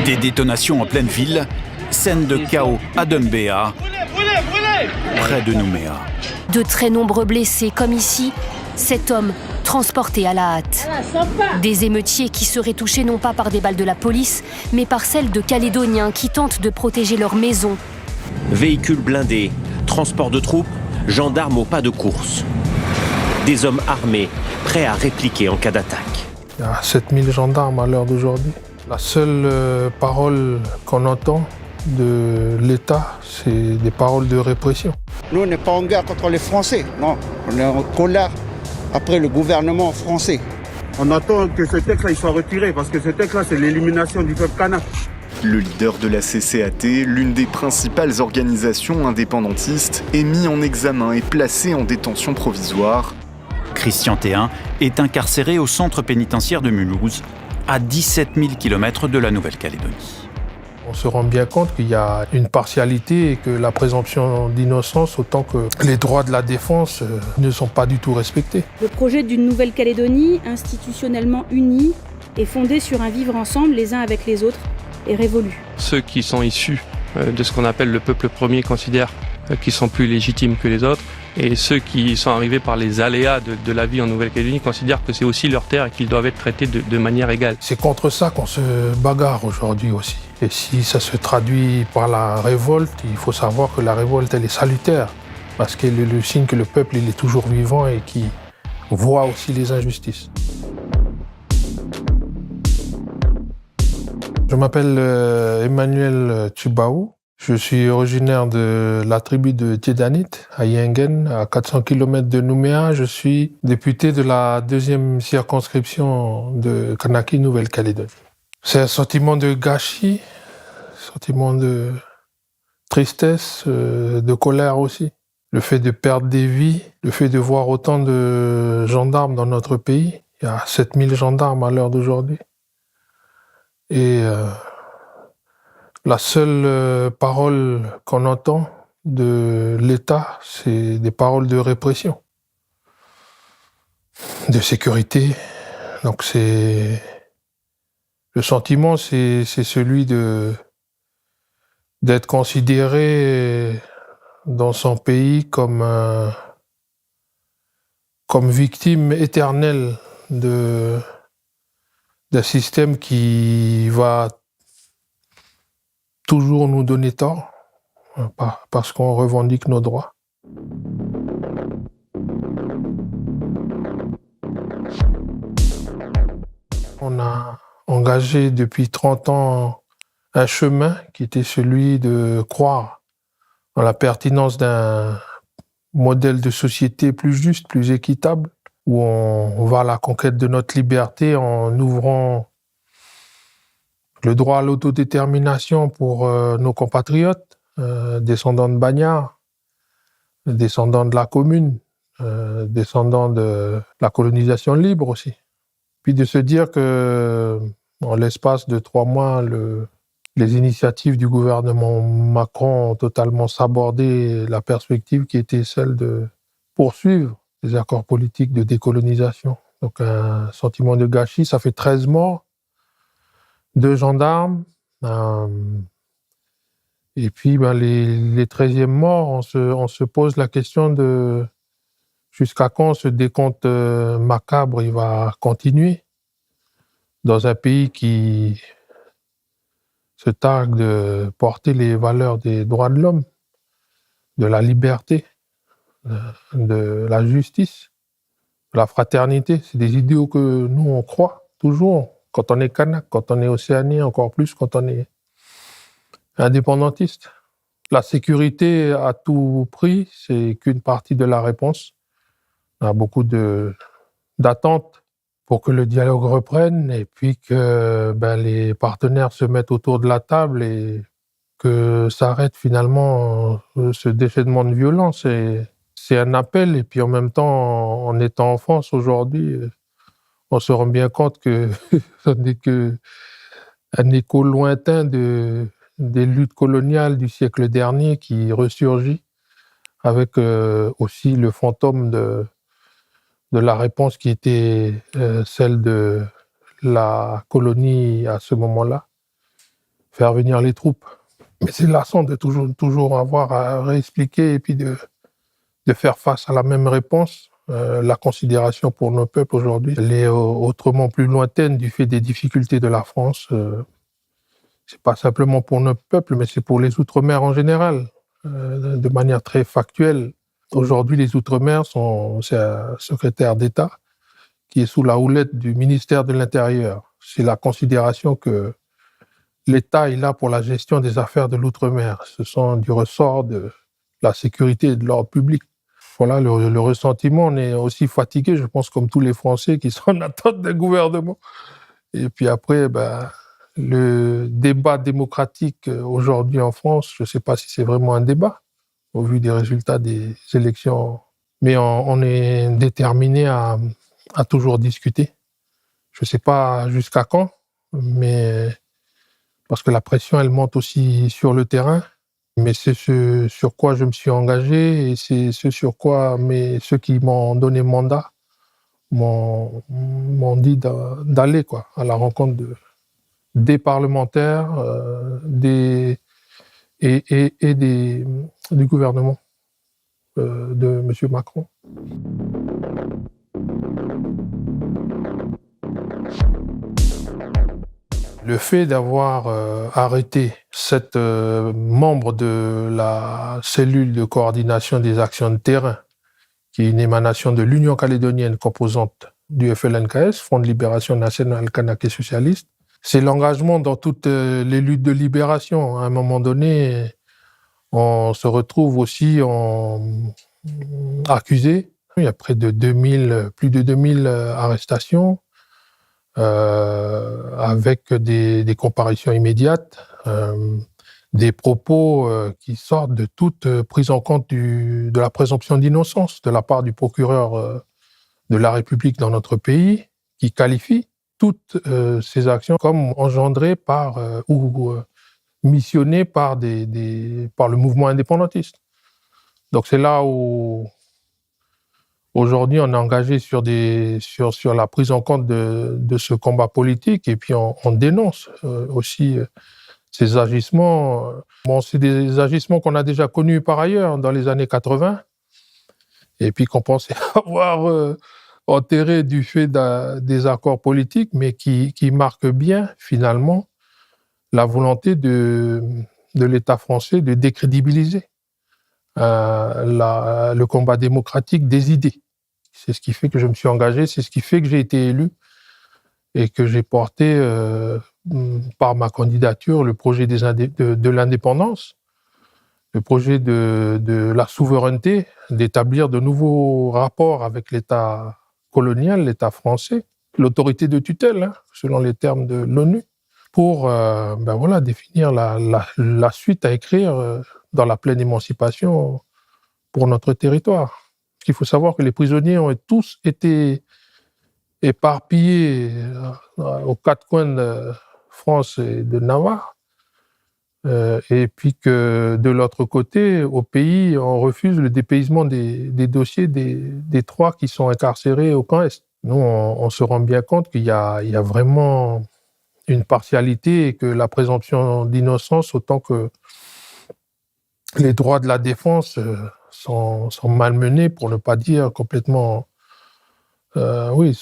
Des détonations en pleine ville, scène de chaos à Doumbéa, près de Nouméa. De très nombreux blessés, comme ici, 7 hommes transportés à la hâte. Des émeutiers qui seraient touchés non pas par des balles de la police, mais par celles de Calédoniens qui tentent de protéger leur maison. Véhicules blindés, transport de troupes, gendarmes au pas de course. Des hommes armés, prêts à répliquer en cas d'attaque. Il y a 7000 gendarmes à l'heure d'aujourd'hui. La seule parole qu'on entend de l'État, c'est des paroles de répression. Nous, on n'est pas en guerre contre les Français, non. On est en colère après le gouvernement français. On attend que ce texte-là il soit retiré, parce que ce texte-là, c'est l'élimination du peuple kanak. Le leader de la CCAT, l'une des principales organisations indépendantistes, est mis en examen et placé en détention provisoire. Christian Théin est incarcéré au centre pénitentiaire de Mulhouse, à 17 000 km de la Nouvelle-Calédonie. On se rend bien compte qu'il y a une partialité et que la présomption d'innocence, autant que les droits de la défense, ne sont pas du tout respectés. Le projet d'une Nouvelle-Calédonie institutionnellement unie et fondée sur un vivre ensemble les uns avec les autres est révolu. Ceux qui sont issus de ce qu'on appelle le peuple premier considèrent qu'ils sont plus légitimes que les autres. Et ceux qui sont arrivés par les aléas de la vie en Nouvelle-Calédonie considèrent que c'est aussi leur terre et qu'ils doivent être traités de manière égale. C'est contre ça qu'on se bagarre aujourd'hui aussi. Et si ça se traduit par la révolte, il faut savoir que la révolte, elle est salutaire. Parce qu'elle est le signe que le peuple, il est toujours vivant et qui voit aussi les injustices. Je m'appelle Emmanuel Tsubaou. Je suis originaire de la tribu de Tiedanit, à Yengen, à 400 km de Nouméa. Je suis député de la 2e circonscription de Kanaki, Nouvelle-Calédonie. C'est un sentiment de gâchis, un sentiment de tristesse, de colère aussi. Le fait de perdre des vies, le fait de voir autant de gendarmes dans notre pays. Il y a 7000 gendarmes à l'heure d'aujourd'hui. Et la seule parole qu'on entend de l'État, c'est des paroles de répression, de sécurité. Donc c'est le sentiment, c'est celui d'être considéré dans son pays comme victime éternelle d'un système qui va toujours nous donner tort, parce qu'on revendique nos droits. On a engagé depuis 30 ans un chemin qui était celui de croire en la pertinence d'un modèle de société plus juste, plus équitable, où on va à la conquête de notre liberté en ouvrant le droit à l'autodétermination pour nos compatriotes, descendants de Bagnard, descendants de la commune, descendants de la colonisation libre aussi. Puis de se dire que, en l'espace de 3 mois, les initiatives du gouvernement Macron ont totalement sabordé la perspective qui était celle de poursuivre les accords politiques de décolonisation. Donc un sentiment de gâchis, ça fait 13 morts. 2 gendarmes, et puis les 13e morts, on se pose la question de jusqu'à quand ce décompte macabre il va continuer dans un pays qui se targue de porter les valeurs des droits de l'homme, de la liberté, de la justice, de la fraternité. C'est des idéaux que nous, on croit toujours. Quand on est kanak, quand on est océanien, encore plus quand on est indépendantiste. La sécurité à tout prix, c'est qu'une partie de la réponse. Il y a beaucoup d'attentes pour que le dialogue reprenne et puis que les partenaires se mettent autour de la table et que s'arrête finalement ce déchaînement de violence. C'est un appel et puis en même temps, en étant en France aujourd'hui, on se rend bien compte que ce n'est qu'un écho lointain des luttes coloniales du siècle dernier qui ressurgit avec aussi le fantôme de la réponse qui était celle de la colonie à ce moment-là. faire venir les troupes. Mais c'est lassant de toujours avoir à réexpliquer et puis de faire face à la même réponse. La considération pour nos peuples aujourd'hui, elle est autrement plus lointaine du fait des difficultés de la France. C'est pas simplement pour notre peuple, mais c'est pour les Outre-mer en général. De manière très factuelle, aujourd'hui, les Outre-mer c'est un secrétaire d'État qui est sous la houlette du ministère de l'Intérieur. C'est la considération que l'État est là pour la gestion des affaires de l'Outre-mer. Ce sont du ressort de la sécurité et de l'ordre public. Voilà, le ressentiment, on est aussi fatigué, je pense, comme tous les Français qui sont en attente d'un gouvernement. Et puis après, le débat démocratique aujourd'hui en France, je ne sais pas si c'est vraiment un débat, au vu des résultats des élections. Mais on est déterminé à toujours discuter. Je ne sais pas jusqu'à quand, mais parce que la pression, elle monte aussi sur le terrain. Mais c'est ce sur quoi je me suis engagé et c'est ce sur quoi ceux qui m'ont donné mandat m'ont dit d'aller à la rencontre des parlementaires du gouvernement de M. Macron. Le fait d'avoir arrêté 7 membres de la cellule de coordination des actions de terrain, qui est une émanation de l'Union calédonienne composante du FLNKS, Front de libération nationale kanaké socialiste, c'est l'engagement dans toutes les luttes de libération. À un moment donné, on se retrouve aussi accusé. Il y a plus de 2000 arrestations. Avec des comparutions immédiates, des propos qui sortent de toute prise en compte de la présomption d'innocence de la part du procureur de la République dans notre pays, qui qualifie toutes ces actions comme engendrées par ou missionnées par le mouvement indépendantiste. Donc c'est là où aujourd'hui, on est engagé sur la prise en compte de ce combat politique et puis on dénonce aussi ces agissements. Bon, c'est des agissements qu'on a déjà connus par ailleurs dans les années 80 et puis qu'on pensait avoir enterrés du fait des accords politiques, mais qui marquent bien finalement la volonté de l'État français de décrédibiliser le combat démocratique des idées. C'est ce qui fait que je me suis engagé, c'est ce qui fait que j'ai été élu et que j'ai porté par ma candidature le projet de l'indépendance, le projet de la souveraineté, d'établir de nouveaux rapports avec l'État colonial, l'État français, l'autorité de tutelle, selon les termes de l'ONU, pour définir la suite à écrire dans la pleine émancipation pour notre territoire. Il faut savoir que les prisonniers ont tous été éparpillés aux 4 coins de France et de Navarre, et puis que de l'autre côté, au pays, on refuse le dépaysement des dossiers des 3 qui sont incarcérés au camp Est. Nous, on se rend bien compte qu'il y a vraiment une partialité et que la présomption d'innocence, autant que les droits de la défense sont malmenés, pour ne pas dire complètement... ils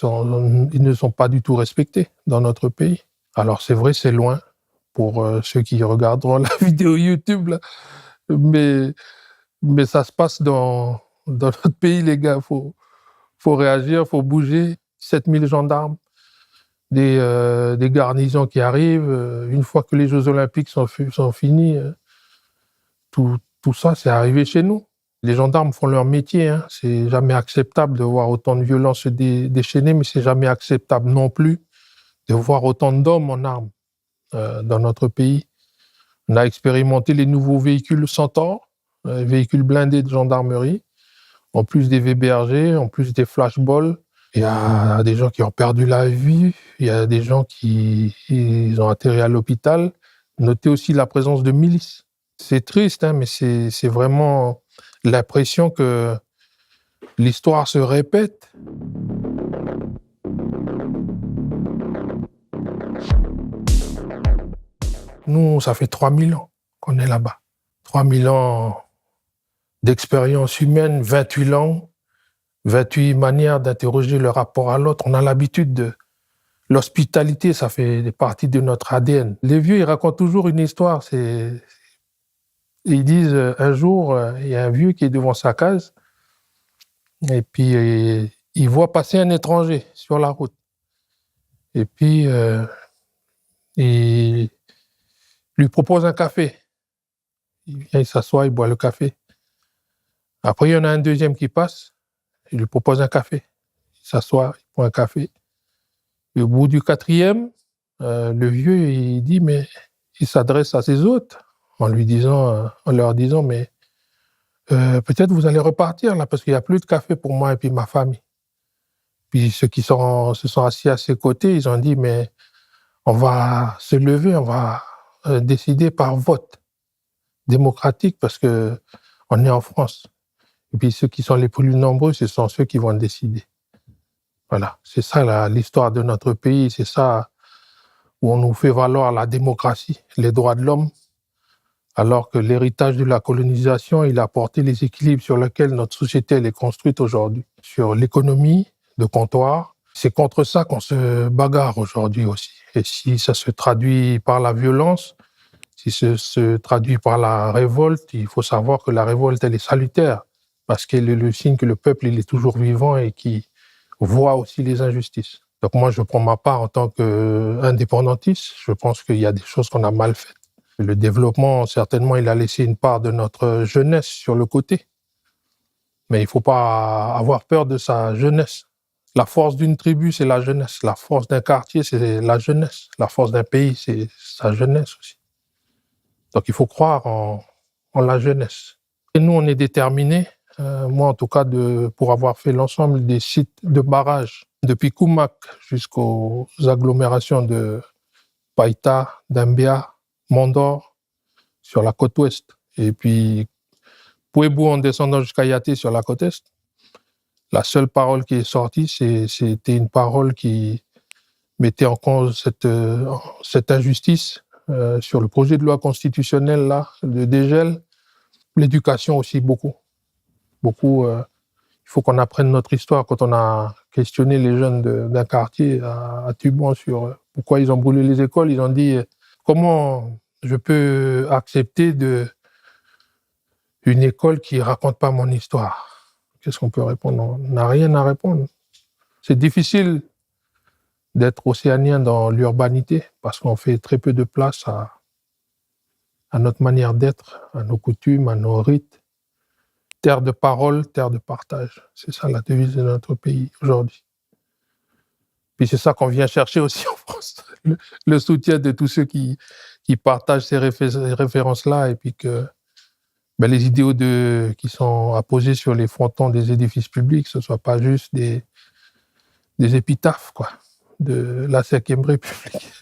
ne sont pas du tout respectés dans notre pays. Alors c'est vrai, c'est loin pour ceux qui regarderont la vidéo YouTube, là. Mais ça se passe dans notre pays, les gars. Faut réagir, faut bouger. 7000 gendarmes, des garnisons qui arrivent. Une fois que les Jeux Olympiques sont finis, tout ça, c'est arrivé chez nous. Les gendarmes font leur métier. C'est jamais acceptable de voir autant de violence se déchaîner, mais c'est jamais acceptable non plus de voir autant d'hommes en armes dans notre pays. On a expérimenté les nouveaux véhicules Centaure, véhicules blindés de gendarmerie, en plus des VBRG, en plus des flashballs. Il y a des gens qui ont perdu la vie, il y a des gens qui ont atterri à l'hôpital. Notez aussi la présence de milices. C'est triste, mais c'est vraiment l'impression que l'histoire se répète. Nous, ça fait 3000 ans qu'on est là-bas. 3000 ans d'expérience humaine, 28 langues, 28 manières d'interroger le rapport à l'autre. On a l'habitude de... L'hospitalité, ça fait partie de notre ADN. Les vieux, ils racontent toujours une histoire. Ils disent, un jour, il y a un vieux qui est devant sa case, et puis il voit passer un étranger sur la route. Et puis, il lui propose un café. Il vient, il s'assoit, il boit le café. Après, il y en a un deuxième qui passe, il lui propose un café. Il s'assoit, il boit un café. Et au bout du quatrième, le vieux, il dit, mais il s'adresse à ses hôtes en leur disant, mais peut-être vous allez repartir là, parce qu'il n'y a plus de café pour moi et puis ma famille. Puis ceux qui se sont assis à ses côtés, ils ont dit, mais on va se lever, on va décider par vote démocratique parce que on est en France. Et puis ceux qui sont les plus nombreux, ce sont ceux qui vont décider. Voilà, c'est ça l'histoire de notre pays, c'est ça où on nous fait valoir la démocratie, les droits de l'homme, alors que l'héritage de la colonisation, il a apporté les équilibres sur lesquels notre société elle est construite aujourd'hui. Sur l'économie de comptoir, c'est contre ça qu'on se bagarre aujourd'hui aussi. Et si ça se traduit par la violence, si ça se traduit par la révolte, il faut savoir que la révolte, elle est salutaire, parce qu'elle est le signe que le peuple, il est toujours vivant et qui voit aussi les injustices. Donc moi, je prends ma part en tant qu'indépendantiste. Je pense qu'il y a des choses qu'on a mal faites. Le développement, certainement, il a laissé une part de notre jeunesse sur le côté. Mais il ne faut pas avoir peur de sa jeunesse. La force d'une tribu, c'est la jeunesse. La force d'un quartier, c'est la jeunesse. La force d'un pays, c'est sa jeunesse aussi. Donc il faut croire en la jeunesse. Et nous, on est déterminés, moi en tout cas, pour avoir fait l'ensemble des sites de barrages, depuis Koumak jusqu'aux agglomérations de Païta, Dambia, Mondor, sur la côte ouest, et puis Pouébou en descendant jusqu'à Yaté sur la côte est. La seule parole qui est sortie, c'était une parole qui mettait en cause cette injustice sur le projet de loi constitutionnelle, là, de dégel. L'éducation aussi, beaucoup. Il faut qu'on apprenne notre histoire. Quand on a questionné les jeunes d'un quartier à Tuban sur pourquoi ils ont brûlé les écoles, ils ont dit comment je peux accepter une école qui ne raconte pas mon histoire. Qu'est-ce qu'on peut répondre? On n'a rien à répondre. C'est difficile d'être océanien dans l'urbanité parce qu'on fait très peu de place à notre manière d'être, à nos coutumes, à nos rites. Terre de parole, terre de partage. C'est ça la devise de notre pays aujourd'hui. Puis c'est ça qu'on vient chercher aussi en France, le soutien de tous ceux qui partagent ces références-là et puis que les idéaux qui sont apposés sur les frontons des édifices publics, ce ne soient pas juste des épitaphes, quoi, de la 5e République.